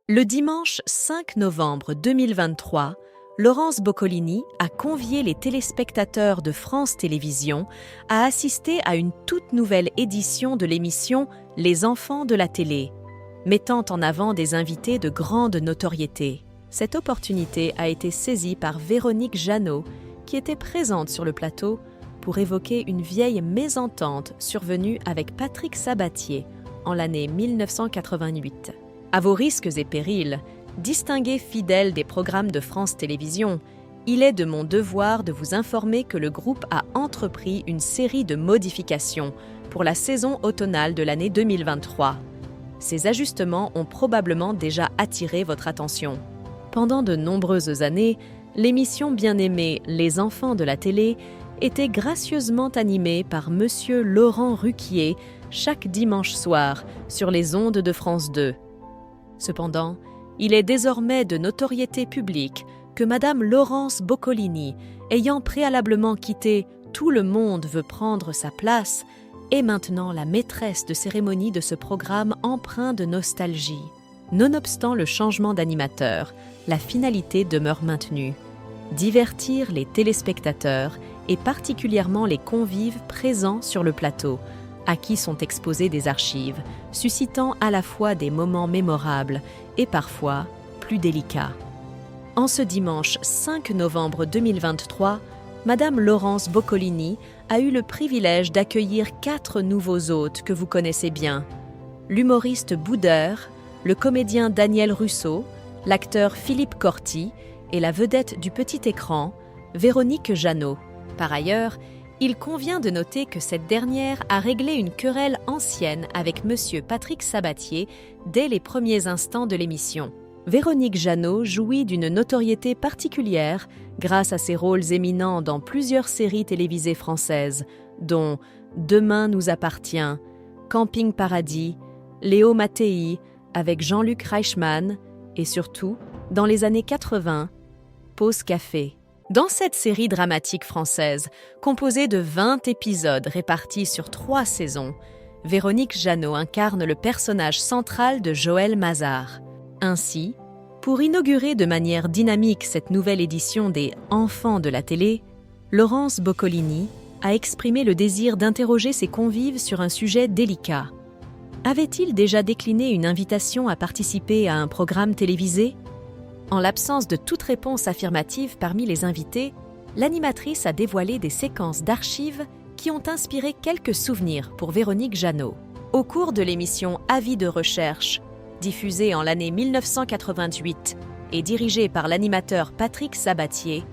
Le dimanche 5 novembre 2023, Laurence Boccolini a convié les téléspectateurs de France Télévisions à assister à une toute nouvelle édition de l'émission Les enfants de la télé, mettant en avant des invités de grande notoriété. Cette opportunité a été saisie par Véronique Jeannot, qui était présente sur le plateau pour évoquer une vieille mésentente survenue avec Patrick Sabatier en l'année 1988. À vos risques et périls, distingués fidèles des programmes de France Télévisions, il est de mon devoir de vous informer que le groupe a entrepris une série de modifications pour la saison automnale de l'année 2023. Ces ajustements ont probablement déjà attiré votre attention. Pendant de nombreuses années, l'émission bien-aimée Les enfants de la télé était gracieusement animée par Monsieur Laurent Ruquier chaque dimanche soir sur les ondes de France 2. Cependant, il est désormais de notoriété publique que Madame Laurence Boccolini, ayant préalablement quitté Tout le monde veut prendre sa place, est maintenant la maîtresse de cérémonie de ce programme empreint de nostalgie. Nonobstant le changement d'animateur, la finalité demeure maintenue: divertir les téléspectateurs et particulièrement les convives présents sur le plateau, à qui sont exposées des archives, suscitant à la fois des moments mémorables et parfois plus délicats. En ce dimanche 5 novembre 2023, Madame Laurence Boccolini a eu le privilège d'accueillir 4 nouveaux hôtes que vous connaissez bien: l'humoriste Boudeur, le comédien Daniel Russo, l'acteur Philippe Corti et la vedette du petit écran, Véronique Jeannot. Par ailleurs, il convient de noter que cette dernière a réglé une querelle ancienne avec Monsieur Patrick Sabatier dès les premiers instants de l'émission. Véronique Jeannot jouit d'une notoriété particulière grâce à ses rôles éminents dans plusieurs séries télévisées françaises, dont Demain nous appartient, Camping Paradis, Léo Mattei avec Jean-Luc Reichmann et surtout, dans les années 80, Pause Café. Dans cette série dramatique française, composée de 20 épisodes répartis sur 3 saisons, Véronique Jeannot incarne le personnage central de Joël Mazar. Ainsi, pour inaugurer de manière dynamique cette nouvelle édition des Enfants de la télé, Laurence Boccolini a exprimé le désir d'interroger ses convives sur un sujet délicat. Avait-il déjà décliné une invitation à participer à un programme télévisé ? En l'absence de toute réponse affirmative parmi les invités, l'animatrice a dévoilé des séquences d'archives qui ont inspiré quelques souvenirs pour Véronique Jeannot. Au cours de l'émission Avis de recherche, diffusée en l'année 1988 et dirigée par l'animateur Patrick Sabatier,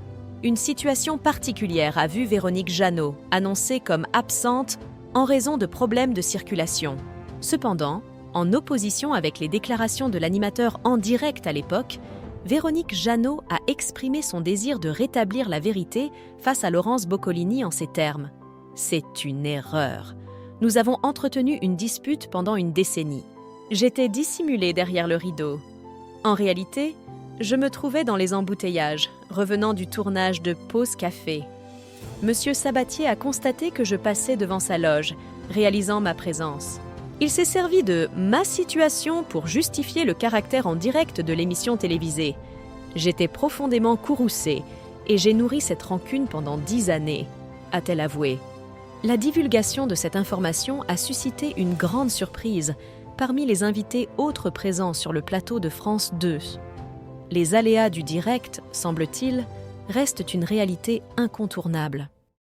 une situation particulière a vu Véronique Jeannot annoncée comme absente en raison de problèmes de circulation. Cependant, en opposition avec les déclarations de l'animateur en direct à l'époque, Véronique Jeannot a exprimé son désir de rétablir la vérité face à Laurence Boccolini en ces termes: « C'est une erreur. Nous avons entretenu une dispute pendant une décennie. J'étais dissimulée derrière le rideau. En réalité, je me trouvais dans les embouteillages, revenant du tournage de Pause Café. Monsieur Sabatier a constaté que je passais devant sa loge, réalisant ma présence. Il s'est servi de ma situation pour justifier le caractère en direct de l'émission télévisée. J'étais profondément courroucée et j'ai nourri cette rancune pendant 10 années, a-t-elle avoué. La divulgation de cette information a suscité une grande surprise parmi les invités autres présents sur le plateau de France 2. Les aléas du direct, semble-t-il, restent une réalité incontournable.